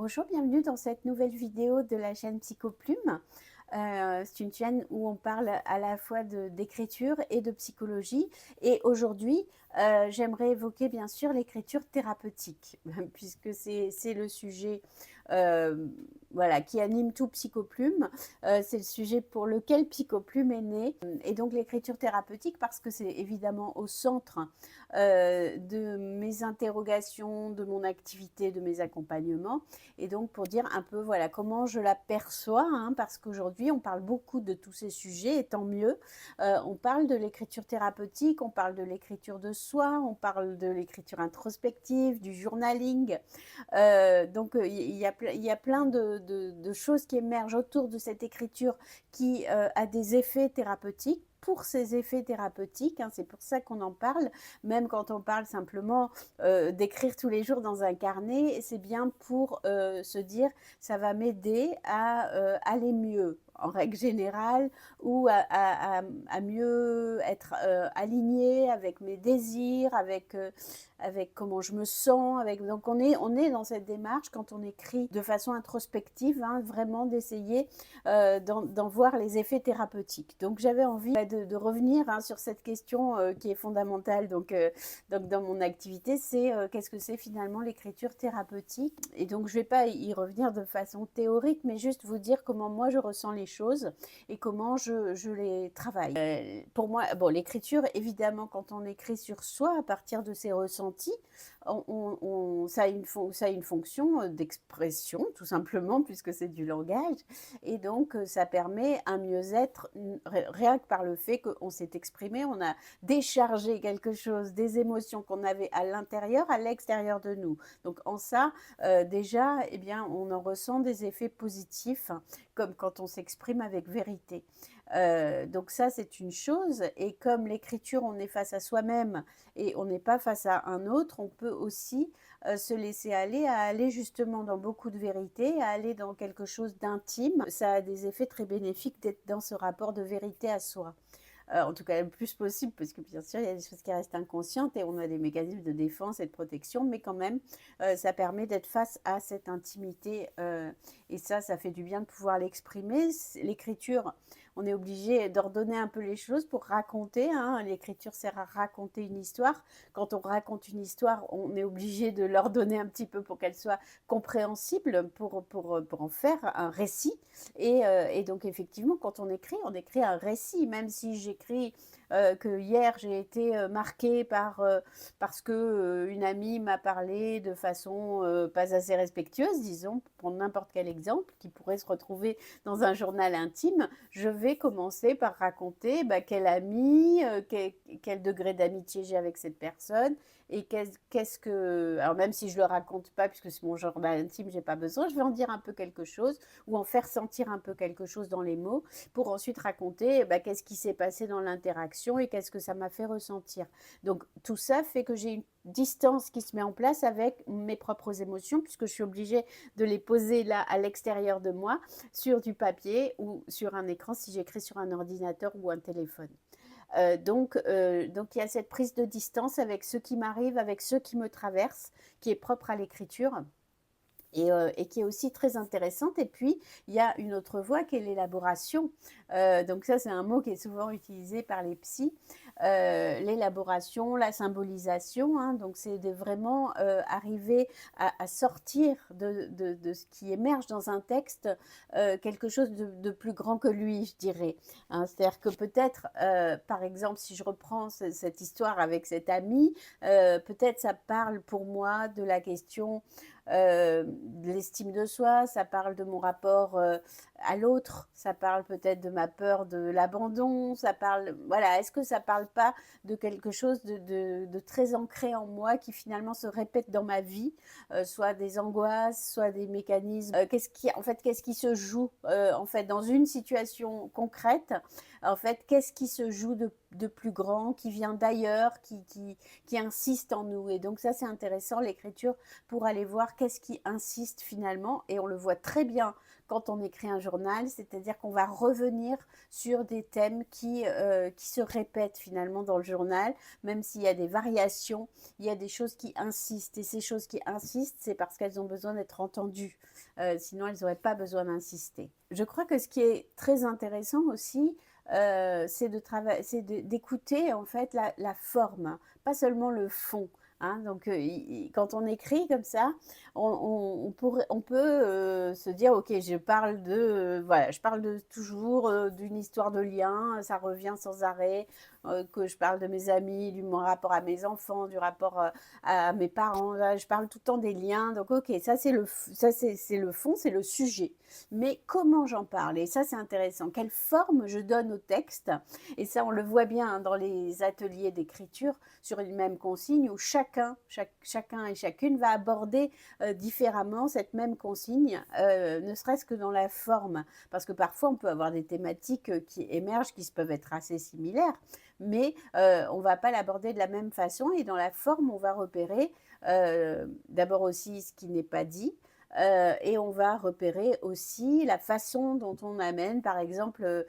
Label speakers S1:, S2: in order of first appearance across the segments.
S1: Bonjour, bienvenue dans cette nouvelle vidéo de la chaîne Psychoplume. C'est une chaîne où on parle à la fois d'écriture et de psychologie. Et aujourd'hui, j'aimerais évoquer bien sûr l'écriture thérapeutique, puisque c'est le sujet euh, voilà, qui anime tout Psychoplume. C'est le sujet pour lequel Psychoplume est né. Et donc l'écriture thérapeutique, parce que c'est évidemment au centre de mes interrogations, de mon activité, de mes accompagnements. Et donc pour dire un peu voilà comment je l'aperçois, hein, parce qu'aujourd'hui on parle beaucoup de tous ces sujets, et tant mieux. On parle de l'écriture thérapeutique, on parle de l'écriture de soi, on parle de l'écriture introspective, du journaling. Donc il y a plein de choses qui émergent autour de cette écriture qui a des effets thérapeutiques. Pour ces effets thérapeutiques, hein, c'est pour ça qu'on en parle, même quand on parle simplement d'écrire tous les jours dans un carnet, c'est bien pour se dire ça va m'aider à aller mieux en règle générale, ou à mieux être aligné avec mes désirs, avec comment je me sens. Donc on est dans cette démarche quand on écrit de façon introspective, hein, vraiment d'essayer d'en voir les effets thérapeutiques. Donc j'avais envie de revenir, hein, sur cette question qui est fondamentale. Donc dans mon activité, c'est qu'est-ce que c'est finalement l'écriture thérapeutique. Et donc je ne vais pas y revenir de façon théorique, mais juste vous dire comment moi je ressens les choses et comment je les travaille. Pour moi, bon, l'écriture, évidemment, quand on écrit sur soi à partir de ses ressentis, ça a une fonction d'expression, tout simplement, puisque c'est du langage. Et donc, ça permet un mieux-être, rien que par le fait qu'on s'est exprimé, on a déchargé quelque chose, des émotions qu'on avait à l'intérieur, à l'extérieur de nous. Donc, en ça, déjà, eh bien, on en ressent des effets positifs, comme quand on s'exprime avec vérité. Donc ça, c'est une chose. Et comme l'écriture, on est face à soi-même et on n'est pas face à un autre, on peut aussi se laisser aller, à aller justement dans beaucoup de vérité, à aller dans quelque chose d'intime. Ça a des effets très bénéfiques d'être dans ce rapport de vérité à soi. En tout cas le plus possible, parce que bien sûr, il y a des choses qui restent inconscientes et on a des mécanismes de défense et de protection, mais quand même, ça permet d'être face à cette intimité, et ça fait du bien de pouvoir l'exprimer. L'écriture, on est obligé d'ordonner un peu les choses pour raconter, hein. L'écriture sert à raconter une histoire. Quand on raconte une histoire, on est obligé de l'ordonner un petit peu pour qu'elle soit compréhensible, pour en faire un récit. Et donc effectivement, quand on écrit un récit, même si j'écris que hier j'ai été marquée parce que une amie m'a parlé de façon pas assez respectueuse, disons, pour prendre n'importe quel exemple qui pourrait se retrouver dans un journal intime, je vais commencer par raconter quelle amie, quel degré d'amitié j'ai avec cette personne, et qu'est-ce que... Alors même si je ne le raconte pas, puisque c'est mon journal intime, j'ai pas besoin, je vais en dire un peu quelque chose, ou en faire sentir un peu quelque chose dans les mots, pour ensuite raconter qu'est-ce qui s'est passé dans l'interaction et qu'est-ce que ça m'a fait ressentir. Donc tout ça fait que j'ai une distance qui se met en place avec mes propres émotions, puisque je suis obligée de les poser là à l'extérieur de moi, sur du papier ou sur un écran si j'écris sur un ordinateur ou un téléphone. Donc il y a cette prise de distance avec ce qui m'arrive, avec ce qui me traverse, qui est propre à l'écriture. Et qui est aussi très intéressante. Et puis, il y a une autre voie qui est l'élaboration. Donc ça, c'est un mot qui est souvent utilisé par les psys. L'élaboration, la symbolisation, hein, donc c'est de vraiment arriver à sortir de ce qui émerge dans un texte quelque chose de plus grand que lui, je dirais. Hein. C'est-à-dire que peut-être, par exemple, si je reprends cette histoire avec cet ami, peut-être ça parle pour moi de la question de l'estime de soi, ça parle de mon rapport à l'autre, ça parle peut-être de ma peur de l'abandon, ça parle, voilà, est-ce que ça parle pas de quelque chose de très ancré en moi qui finalement se répète dans ma vie, soit des angoisses, soit des mécanismes, qu'est-ce qui se joue en fait dans une situation concrète, en fait, qu'est-ce qui se joue de plus grand, qui vient d'ailleurs, qui insiste en nous. Et donc ça, c'est intéressant, l'écriture, pour aller voir qu'est-ce qui insiste finalement. Et on le voit très bien quand on écrit un journal, c'est-à-dire qu'on va revenir sur des thèmes qui se répètent finalement dans le journal, même s'il y a des variations, il y a des choses qui insistent. Et ces choses qui insistent, c'est parce qu'elles ont besoin d'être entendues. Sinon, elles n'auraient pas besoin d'insister. Je crois que ce qui est très intéressant aussi, c'est d'écouter en fait la forme, pas seulement le fond. Hein. Donc, quand on écrit comme ça, on peut se dire, ok, voilà, je parle toujours d'une histoire de lien, ça revient sans arrêt, que je parle de mes amis, mon rapport à mes enfants, du rapport à mes parents. Là, je parle tout le temps des liens. Donc, ok, ça c'est c'est le fond, c'est le sujet. Mais comment j'en parle? Et ça, c'est intéressant. Quelle forme je donne au texte? Et ça, on le voit bien hein, dans les ateliers d'écriture sur une même consigne où chacun et chacune va aborder différemment cette même consigne, ne serait-ce que dans la forme. Parce que parfois, on peut avoir des thématiques qui émergent, qui peuvent être assez similaires, mais on ne va pas l'aborder de la même façon. Et dans la forme, on va repérer d'abord aussi ce qui n'est pas dit, et on va repérer aussi la façon dont on amène, par exemple,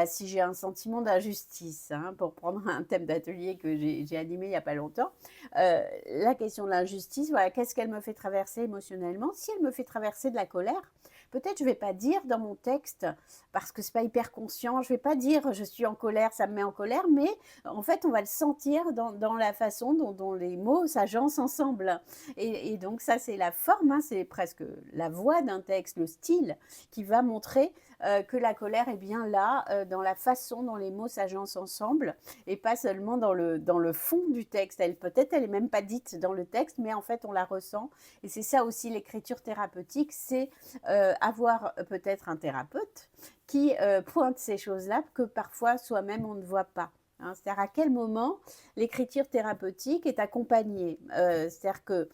S1: si j'ai un sentiment d'injustice, hein, pour prendre un thème d'atelier que j'ai animé il n'y a pas longtemps, la question de l'injustice, voilà, qu'est-ce qu'elle me fait traverser émotionnellement? Si elle me fait traverser de la colère, peut-être je ne vais pas dire dans mon texte, parce que ce n'est pas hyper conscient, je ne vais pas dire je suis en colère, ça me met en colère, mais en fait on va le sentir dans la façon dont les mots s'agencent ensemble. Et donc ça c'est la forme, hein, c'est presque la voix d'un texte, le style, qui va montrer que la colère est bien là, dans la façon dont les mots s'agencent ensemble, et pas seulement dans le fond du texte. Peut-être elle n'est même pas dite dans le texte, mais en fait on la ressent. Et c'est ça aussi l'écriture thérapeutique, c'est avoir peut-être un thérapeute qui pointe ces choses-là que parfois soi-même on ne voit pas. Hein. C'est-à-dire à quel moment l'écriture thérapeutique est accompagnée. C'est-à-dire que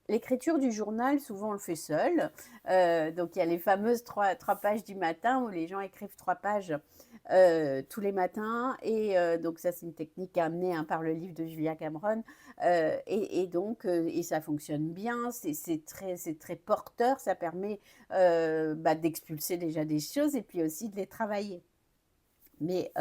S1: l'écriture du journal, souvent on le fait seul. Donc il y a les fameuses trois pages du matin où les gens écrivent 3 pages tous les matins. Et donc ça c'est une technique amenée hein, par le livre de Julia Cameron. Et ça fonctionne bien, c'est très porteur, ça permet d'expulser déjà des choses et puis aussi de les travailler. Mais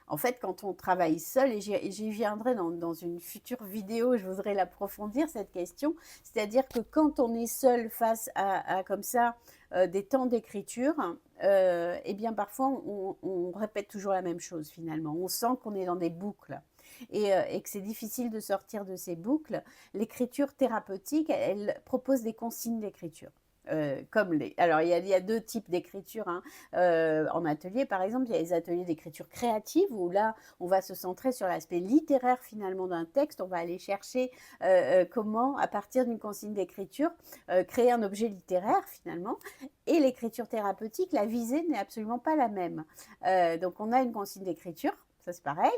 S1: en fait, quand on travaille seul, et j'y viendrai dans une future vidéo, je voudrais l'approfondir cette question, c'est-à-dire que quand on est seul face à comme ça des temps d'écriture, eh bien parfois on répète toujours la même chose finalement. On sent qu'on est dans des boucles. Et que c'est difficile de sortir de ces boucles. L'écriture thérapeutique, elle propose des consignes d'écriture. Alors, il y a 2 types d'écriture. Hein. En atelier, par exemple, il y a les ateliers d'écriture créative où là, on va se centrer sur l'aspect littéraire finalement d'un texte. On va aller chercher comment, à partir d'une consigne d'écriture, créer un objet littéraire finalement. Et l'écriture thérapeutique, la visée n'est absolument pas la même. Donc, on a une consigne d'écriture. Ça, c'est pareil.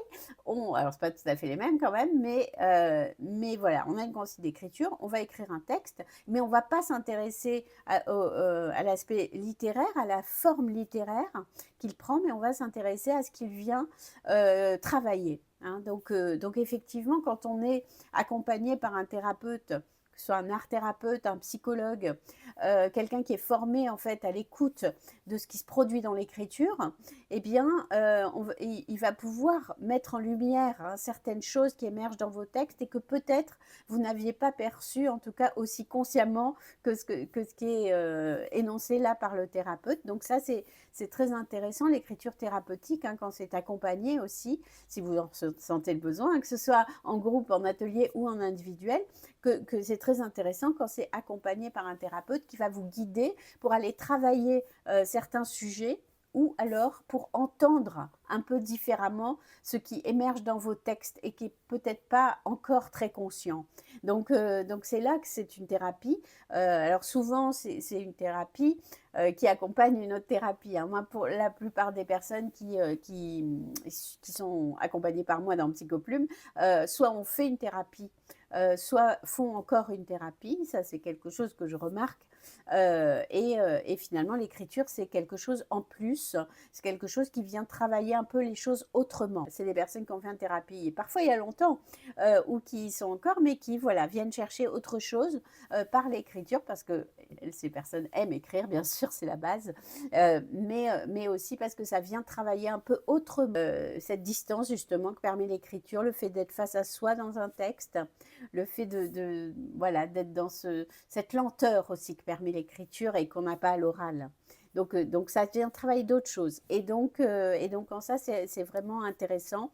S1: Alors, ce n'est pas tout à fait les mêmes quand même, mais voilà, on a une consigne d'écriture, on va écrire un texte, mais on ne va pas s'intéresser à l'aspect littéraire, à la forme littéraire qu'il prend, mais on va s'intéresser à ce qu'il vient travailler. Hein. Donc, effectivement, quand on est accompagné par un thérapeute, que ce soit un art thérapeute, un psychologue, quelqu'un qui est formé en fait à l'écoute de ce qui se produit dans l'écriture, eh bien, il va pouvoir mettre en lumière hein, certaines choses qui émergent dans vos textes et que peut-être vous n'aviez pas perçues, en tout cas aussi consciemment que ce qui est énoncé là par le thérapeute. Donc ça, c'est très intéressant, l'écriture thérapeutique, hein, quand c'est accompagné aussi, si vous en sentez le besoin, que ce soit en groupe, en atelier ou en individuel, que c'est très intéressant quand c'est accompagné par un thérapeute qui va vous guider pour aller travailler certains sujets ou alors pour entendre un peu différemment ce qui émerge dans vos textes et qui n'est peut-être pas encore très conscient. Donc c'est là que c'est une thérapie. Alors souvent, c'est une thérapie qui accompagne une autre thérapie. Hein. Moi, pour la plupart des personnes qui sont accompagnées par moi dans Psychoplume, soit on fait une thérapie, soit font encore une thérapie. Ça, c'est quelque chose que je remarque Et finalement, l'écriture, c'est quelque chose en plus, c'est quelque chose qui vient travailler un peu les choses autrement. C'est des personnes qui ont fait une thérapie, et parfois il y a longtemps, ou qui y sont encore, mais qui, voilà, viennent chercher autre chose par l'écriture, parce que ces personnes aiment écrire, bien sûr, c'est la base, mais aussi parce que ça vient travailler un peu autrement cette distance justement que permet l'écriture, le fait d'être face à soi dans un texte, le fait voilà, d'être dans cette lenteur aussi que permet l'écriture et qu'on n'a pas à l'oral. Donc ça vient travailler d'autres choses. Et donc en ça, c'est vraiment intéressant,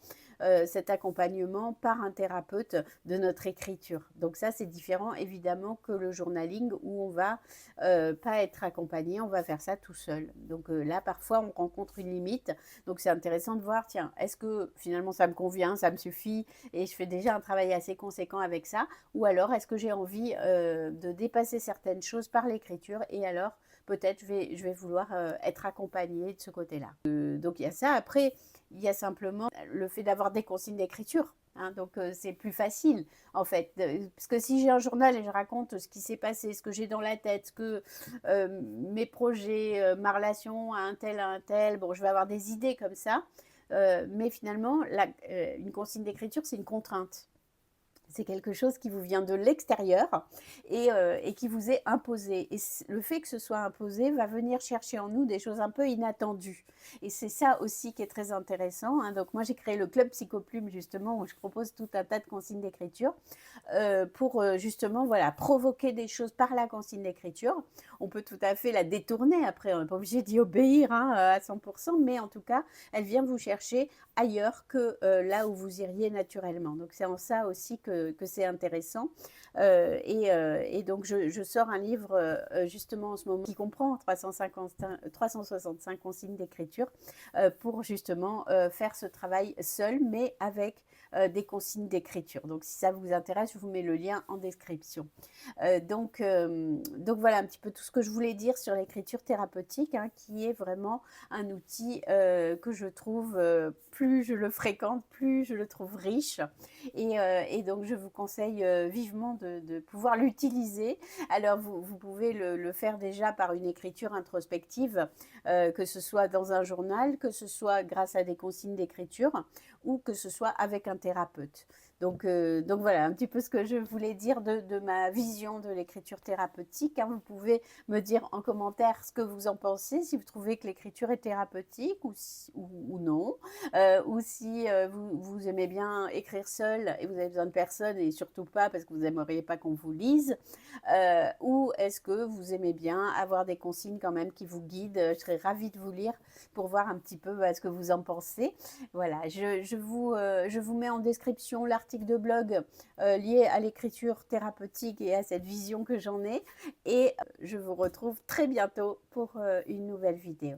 S1: cet accompagnement par un thérapeute de notre écriture. Donc ça, c'est différent évidemment que le journaling où on va pas être accompagné, on va faire ça tout seul. Donc là, parfois, on rencontre une limite. Donc c'est intéressant de voir, tiens, est-ce que finalement ça me convient, ça me suffit et je fais déjà un travail assez conséquent avec ça, ou alors est-ce que j'ai envie de dépasser certaines choses par l'écriture, et alors peut-être je vais vouloir être accompagnée de ce côté-là. Donc il y a ça. Après, il y a simplement le fait d'avoir des consignes d'écriture. Hein, donc c'est plus facile en fait, parce que si j'ai un journal et je raconte ce qui s'est passé, ce que j'ai dans la tête, mes projets, ma relation à un tel, bon, je vais avoir des idées comme ça, mais finalement, une consigne d'écriture, c'est une contrainte. C'est quelque chose qui vous vient de l'extérieur et qui vous est imposé. Et le fait que ce soit imposé va venir chercher en nous des choses un peu inattendues. Et c'est ça aussi qui est très intéressant. Hein. Donc moi, j'ai créé le club Psychoplume justement où je propose tout un tas de consignes d'écriture pour justement voilà, provoquer des choses par la consigne d'écriture. On peut tout à fait la détourner après, on n'est pas obligé d'y obéir hein, à 100%, mais en tout cas, elle vient vous chercher ailleurs que là où vous iriez naturellement. Donc c'est en ça aussi que c'est intéressant. Et donc je sors un livre justement en ce moment qui comprend 365 consignes d'écriture pour justement faire ce travail seul, mais avec des consignes d'écriture. Donc si ça vous intéresse, je vous mets le lien en description. Donc voilà un petit peu tout ce que je voulais dire sur l'écriture thérapeutique, hein, qui est vraiment un outil que je trouve, plus je le fréquente, plus je le trouve riche. Et donc je vous conseille vivement de pouvoir l'utiliser. Alors vous pouvez le faire déjà par une écriture introspective, que ce soit dans un journal, que ce soit grâce à des consignes d'écriture, ou que ce soit avec un thérapeute. Donc voilà un petit peu ce que je voulais dire de ma vision de l'écriture thérapeutique. Hein. Vous pouvez me dire en commentaire ce que vous en pensez, si vous trouvez que l'écriture est thérapeutique ou non, ou si vous aimez bien écrire seul et vous avez besoin de personne et surtout pas parce que vous n'aimeriez pas qu'on vous lise, ou est-ce que vous aimez bien avoir des consignes quand même qui vous guident. Je serais ravie de vous lire pour voir un petit peu ce que vous en pensez. Voilà, je vous mets en description l'article de blog lié à l'écriture thérapeutique et à cette vision que j'en ai. Et je vous retrouve très bientôt pour une nouvelle vidéo.